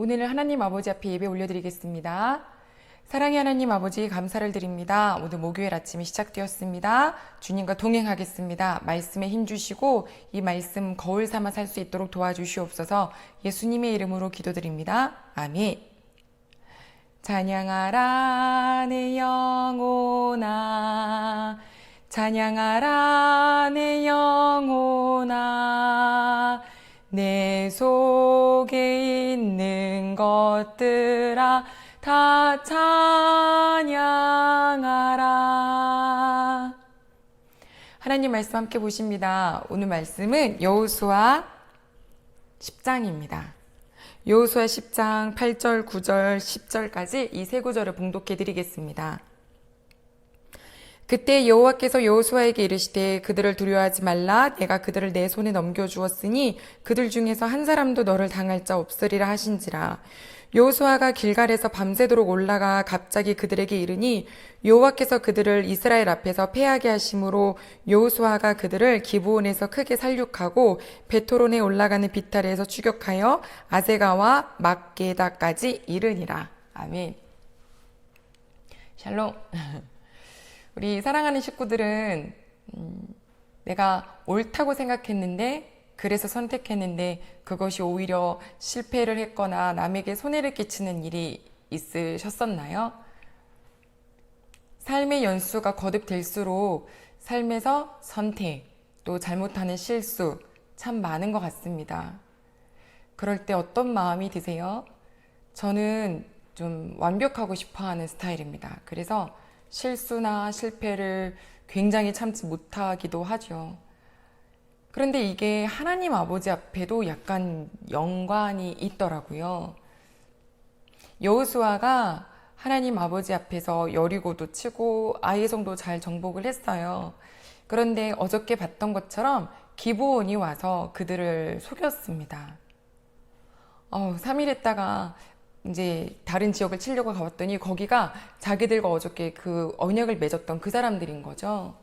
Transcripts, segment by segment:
오늘 하나님 아버지 앞에 예배 올려드리겠습니다. 사랑의 하나님 아버지 감사를 드립니다. 오늘 목요일 아침이 시작되었습니다. 주님과 동행하겠습니다. 말씀에 힘주시고 이 말씀 거울 삼아 살 수 있도록 도와주시옵소서. 예수님의 이름으로 기도드립니다. 아멘. 찬양하라 내 영혼아, 찬양하라 내 영혼아, 내 속에 있는 것들아 다 찬양하라. 하나님 말씀 함께 보십니다. 오늘 말씀은 여호수아 10장입니다. 여호수아 10장 8절, 9절, 10절까지 이 세 구절을 봉독해 드리겠습니다. 그때 여호와께서 여호수아에게 이르시되 그들을 두려워하지 말라. 내가 그들을 내 손에 넘겨주었으니 그들 중에서 한 사람도 너를 당할 자 없으리라 하신지라. 여호수아가 길갈에서 밤새도록 올라가 갑자기 그들에게 이르니 여호와께서 그들을 이스라엘 앞에서 패하게 하심으로 여호수아가 그들을 기브온에서 크게 살육하고 베토론에 올라가는 비탈에서 추격하여 아세가와 막게다까지 이르니라. 아멘. 샬롬. 우리 사랑하는 식구들은 내가 옳다고 생각했는데 그래서 선택했는데 그것이 오히려 실패를 했거나 남에게 손해를 끼치는 일이 있으셨었나요? 삶의 연수가 거듭될수록 삶에서 선택, 또 잘못하는 실수 참 많은 것 같습니다. 그럴 때 어떤 마음이 드세요? 저는 좀 완벽하고 싶어 하는 스타일입니다. 그래서 실수나 실패를 굉장히 참지 못하기도 하죠. 그런데 이게 하나님 아버지 앞에도 약간 연관이 있더라고요. 여호수아가 하나님 아버지 앞에서 여리고도 치고 아이성도 잘 정복을 했어요. 그런데 어저께 봤던 것처럼 기브온이 와서 그들을 속였습니다. 3일 했다가 이제 다른 지역을 치려고 가봤더니 거기가 자기들과 어저께 그 언약을 맺었던 그 사람들인 거죠.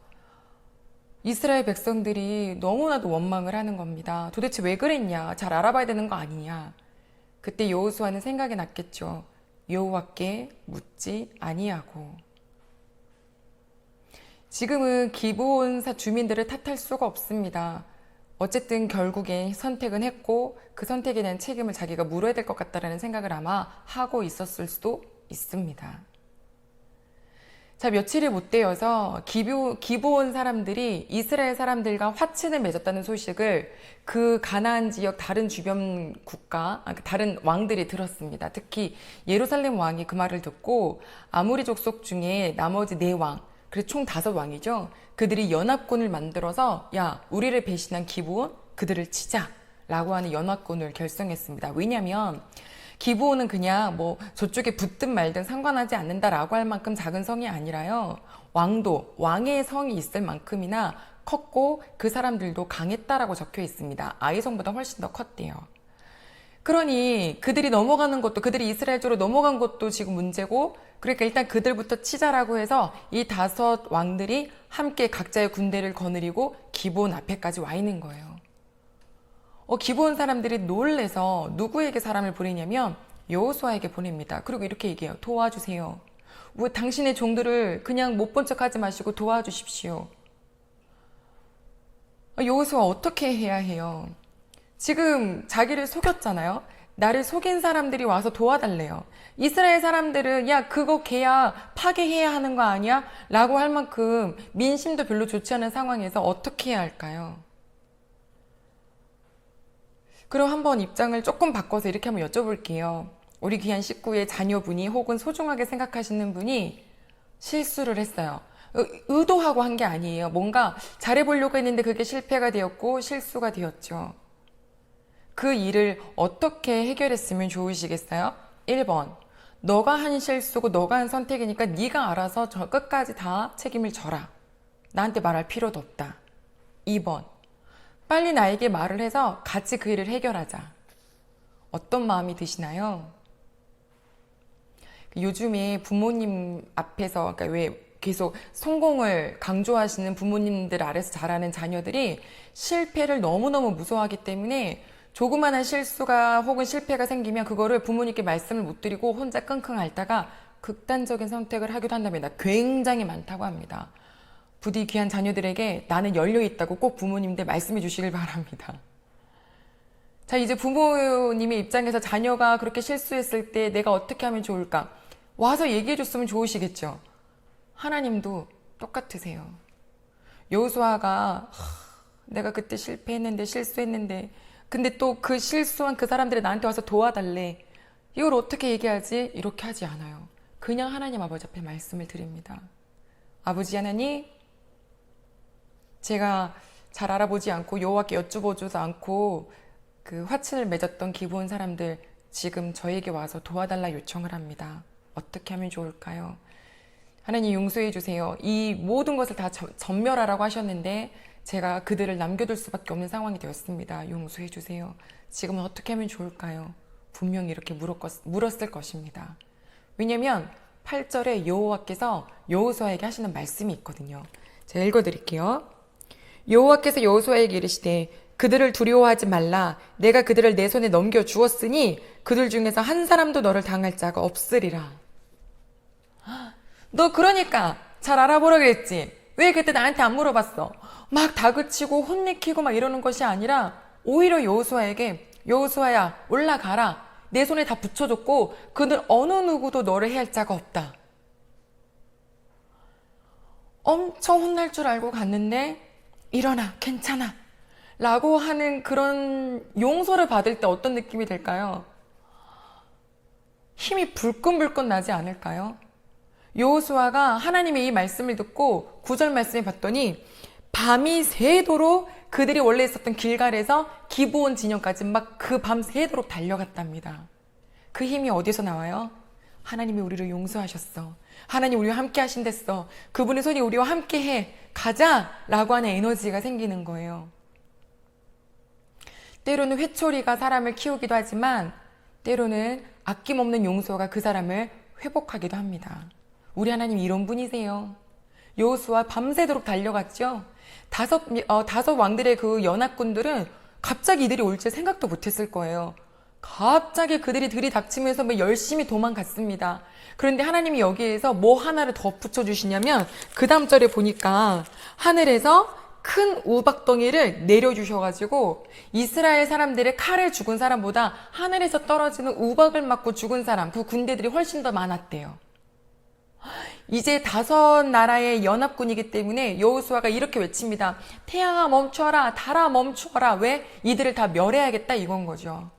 이스라엘 백성들이 너무나도 원망을 하는 겁니다. 도대체 왜 그랬냐? 잘 알아봐야 되는 거 아니냐? 그때 여호수아는 생각이 났겠죠. 여호와께 묻지 아니하고. 지금은 기브온 주민들을 탓할 수가 없습니다. 어쨌든 결국엔 선택은 했고 그 선택에 대한 책임을 자기가 물어야 될 것 같다라는 생각을 아마 하고 있었을 수도 있습니다. 자, 며칠이 못 되어서 기브온 사람들이 이스라엘 사람들과 화친을 맺었다는 소식을 그 가나안 지역 다른 주변 국가, 다른 왕들이 들었습니다. 특히 예루살렘 왕이 그 말을 듣고 아모리 족속 중에 나머지 4왕, 그래서 총 5왕이죠. 그들이 연합군을 만들어서 야, 우리를 배신한 기브온 그들을 치자 라고 하는 연합군을 결성했습니다. 왜냐하면 기브온은 그냥 뭐 저쪽에 붙든 말든 상관하지 않는다라고 할 만큼 작은 성이 아니라요. 왕의 성이 있을 만큼이나 컸고 그 사람들도 강했다라고 적혀 있습니다. 아이성보다 훨씬 더 컸대요. 그러니 그들이 넘어가는 것도, 그들이 이스라엘 쪽으로 넘어간 것도 지금 문제고, 그러니까 일단 그들부터 치자라고 해서 이 5 왕들이 함께 각자의 군대를 거느리고 기브온 앞에까지 와 있는 거예요. 기브온 사람들이 놀래서 누구에게 사람을 보내냐면 여호수아에게 보냅니다. 그리고 이렇게 얘기해요. 도와주세요. 왜 당신의 종들을 그냥 못 본 척하지 마시고 도와주십시오. 여호수아 어떻게 해야 해요? 지금 자기를 속였잖아요. 나를 속인 사람들이 와서 도와달래요. 이스라엘 사람들은 야, 그거 걔야 파괴해야 하는 거 아니야? 라고 할 만큼 민심도 별로 좋지 않은 상황에서 어떻게 해야 할까요? 그럼 한번 입장을 조금 바꿔서 이렇게 한번 여쭤볼게요. 우리 귀한 식구의 자녀분이 혹은 소중하게 생각하시는 분이 실수를 했어요. 의도하고 한 게 아니에요. 뭔가 잘해보려고 했는데 그게 실패가 되었고 실수가 되었죠. 그 일을 어떻게 해결했으면 좋으시겠어요? 1번, 너가 한 실수고 너가 한 선택이니까 네가 알아서 저 끝까지 다 책임을 져라. 나한테 말할 필요도 없다. 2번, 빨리 나에게 말을 해서 같이 그 일을 해결하자. 어떤 마음이 드시나요? 요즘에 부모님 앞에서, 그러니까 왜 계속 성공을 강조하시는 부모님들 아래서 자라는 자녀들이 실패를 너무너무 무서워하기 때문에 조그마한 실수가 혹은 실패가 생기면 그거를 부모님께 말씀을 못 드리고 혼자 끙끙 앓다가 극단적인 선택을 하기도 한답니다. 굉장히 많다고 합니다. 부디 귀한 자녀들에게 나는 열려있다고 꼭 부모님들 말씀해 주시길 바랍니다. 자, 이제 부모님의 입장에서 자녀가 그렇게 실수했을 때 내가 어떻게 하면 좋을까? 와서 얘기해 줬으면 좋으시겠죠? 하나님도 똑같으세요. 여호수아가 내가 그때 실패했는데 실수했는데 근데 또 그 실수한 그 사람들이 나한테 와서 도와달래. 이걸 어떻게 얘기하지? 이렇게 하지 않아요. 그냥 하나님 아버지 앞에 말씀을 드립니다. 아버지 하나님, 제가 잘 알아보지 않고 여호와께 여쭈보지도 않고 그 화친을 맺었던 기브온 사람들 지금 저에게 와서 도와달라 요청을 합니다. 어떻게 하면 좋을까요? 하나님 용서해 주세요. 이 모든 것을 다 전멸하라고 하셨는데 제가 그들을 남겨둘 수밖에 없는 상황이 되었습니다. 용서해 주세요. 지금은 어떻게 하면 좋을까요? 분명히 이렇게 물었을 것입니다. 왜냐하면 8절에 여호와께서 여호수아에게 하시는 말씀이 있거든요. 제가 읽어드릴게요. 여호와께서 여호수아에게 이르시되 그들을 두려워하지 말라. 내가 그들을 내 손에 넘겨 주었으니 그들 중에서 한 사람도 너를 당할 자가 없으리라. 너 그러니까 잘 알아보라 그랬지. 왜 그때 나한테 안 물어봤어? 막 다그치고 혼내키고 막 이러는 것이 아니라 오히려 여호수아에게 여호수아야 올라가라. 내 손에 다 붙여줬고 그들 어느 누구도 너를 해할 자가 없다. 엄청 혼날 줄 알고 갔는데 일어나 괜찮아 라고 하는 그런 용서를 받을 때 어떤 느낌이 들까요? 힘이 불끈불끈 나지 않을까요? 여호수아가 하나님의 이 말씀을 듣고 9절 말씀을 봤더니 밤이 새도록 그들이 원래 있었던 길갈에서 기브온 진영까지 막 그 밤 새도록 달려갔답니다. 그 힘이 어디서 나와요? 하나님이 우리를 용서하셨어. 하나님 우리와 함께 하신댔어. 그분의 손이 우리와 함께 해. 가자! 라고 하는 에너지가 생기는 거예요. 때로는 회초리가 사람을 키우기도 하지만 때로는 아낌없는 용서가 그 사람을 회복하기도 합니다. 우리 하나님 이런 분이세요. 여호수아 밤새도록 달려갔죠. 다섯 왕들의 그 연합군들은 갑자기 이들이 올 줄 생각도 못했을 거예요. 갑자기 그들이 들이닥치면서 막 열심히 도망갔습니다. 그런데 하나님이 여기에서 뭐 하나를 더 붙여주시냐면 그 다음 절에 보니까 하늘에서 큰 우박덩이를 내려주셔가지고 이스라엘 사람들의 칼에 죽은 사람보다 하늘에서 떨어지는 우박을 맞고 죽은 사람, 그 군대들이 훨씬 더 많았대요. 이제 5나라의 연합군이기 때문에 여호수아가 이렇게 외칩니다. 태양아 멈춰라, 달아 멈춰라. 왜? 이들을 다 멸해야겠다 이건 거죠.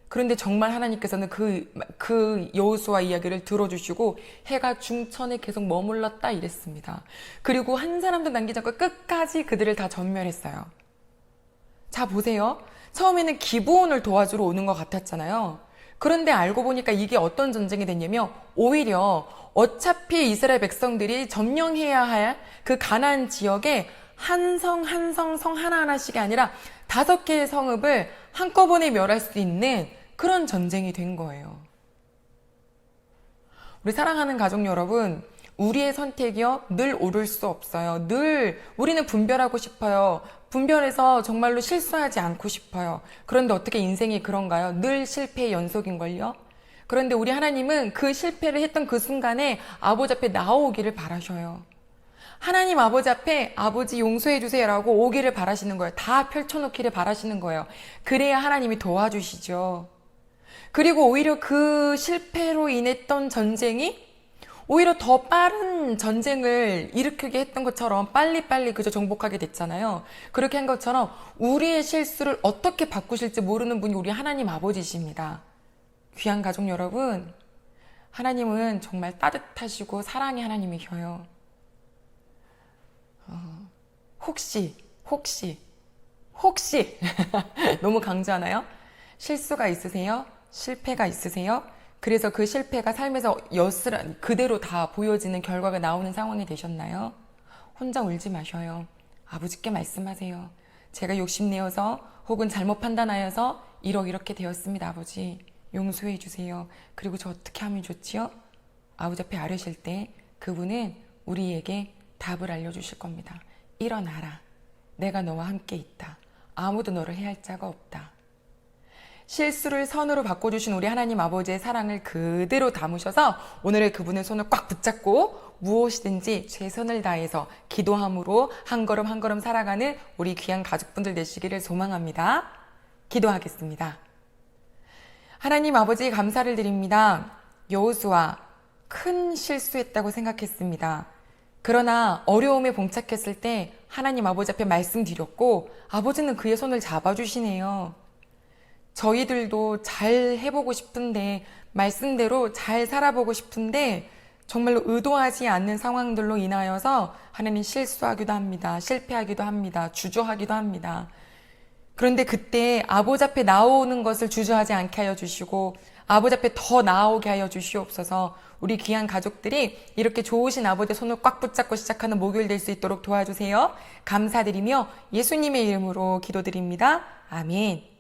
그런데 정말 하나님께서는 그 여호수아 이야기를 들어주시고 해가 중천에 계속 머물렀다 이랬습니다. 그리고 한 사람도 남기지 않고 끝까지 그들을 다 전멸했어요. 자 보세요. 처음에는 기브온을 도와주러 오는 것 같았잖아요. 그런데 알고 보니까 이게 어떤 전쟁이 됐냐면 오히려 어차피 이스라엘 백성들이 점령해야 할 그 가나안 지역에 한 성 하나하나씩이 아니라 5개의 성읍을 한꺼번에 멸할 수 있는 그런 전쟁이 된 거예요. 우리 사랑하는 가족 여러분, 우리의 선택이요 늘 옳을 수 없어요. 늘 우리는 분별하고 싶어요. 분별해서 정말로 실수하지 않고 싶어요. 그런데 어떻게 인생이 그런가요? 늘 실패의 연속인걸요? 그런데 우리 하나님은 그 실패를 했던 그 순간에 아버지 앞에 나오기를 바라셔요. 하나님 아버지 앞에 아버지 용서해 주세요 라고 오기를 바라시는 거예요. 다 펼쳐놓기를 바라시는 거예요. 그래야 하나님이 도와주시죠. 그리고 오히려 그 실패로 인했던 전쟁이 오히려 더 빠른 전쟁을 일으키게 했던 것처럼 빨리빨리 그저 정복하게 됐잖아요. 그렇게 한 것처럼 우리의 실수를 어떻게 바꾸실지 모르는 분이 우리 하나님 아버지십니다. 귀한 가족 여러분, 하나님은 정말 따뜻하시고 사랑의 하나님이셔요. 혹시 너무 강조하나요? 실수가 있으세요? 실패가 있으세요? 그래서 그 실패가 삶에서 그대로 다 보여지는 결과가 나오는 상황이 되셨나요? 혼자 울지 마셔요. 아버지께 말씀하세요. 제가 욕심내어서 혹은 잘못 판단하여서 이렇게 되었습니다. 아버지 용서해 주세요. 그리고 저 어떻게 하면 좋지요? 아버지 앞에 아뢰실 때 그분은 우리에게 답을 알려주실 겁니다. 일어나라. 내가 너와 함께 있다. 아무도 너를 해할 자가 없다. 실수를 선으로 바꿔주신 우리 하나님 아버지의 사랑을 그대로 담으셔서 오늘의 그분의 손을 꽉 붙잡고 무엇이든지 최선을 다해서 기도함으로 한 걸음 한 걸음 살아가는 우리 귀한 가족분들 되시기를 소망합니다. 기도하겠습니다. 하나님 아버지 감사를 드립니다. 여호수아 큰 실수했다고 생각했습니다. 그러나 어려움에 봉착했을 때 하나님 아버지 앞에 말씀드렸고 아버지는 그의 손을 잡아주시네요. 저희들도 잘 해보고 싶은데 말씀대로 잘 살아보고 싶은데 정말로 의도하지 않는 상황들로 인하여서 하나님 실수하기도 합니다. 실패하기도 합니다. 주저하기도 합니다. 그런데 그때 아버지 앞에 나오는 것을 주저하지 않게 하여 주시고 아버지 앞에 더 나오게 하여 주시옵소서. 우리 귀한 가족들이 이렇게 좋으신 아버지의 손을 꽉 붙잡고 시작하는 목요일 될 수 있도록 도와주세요. 감사드리며 예수님의 이름으로 기도드립니다. 아멘.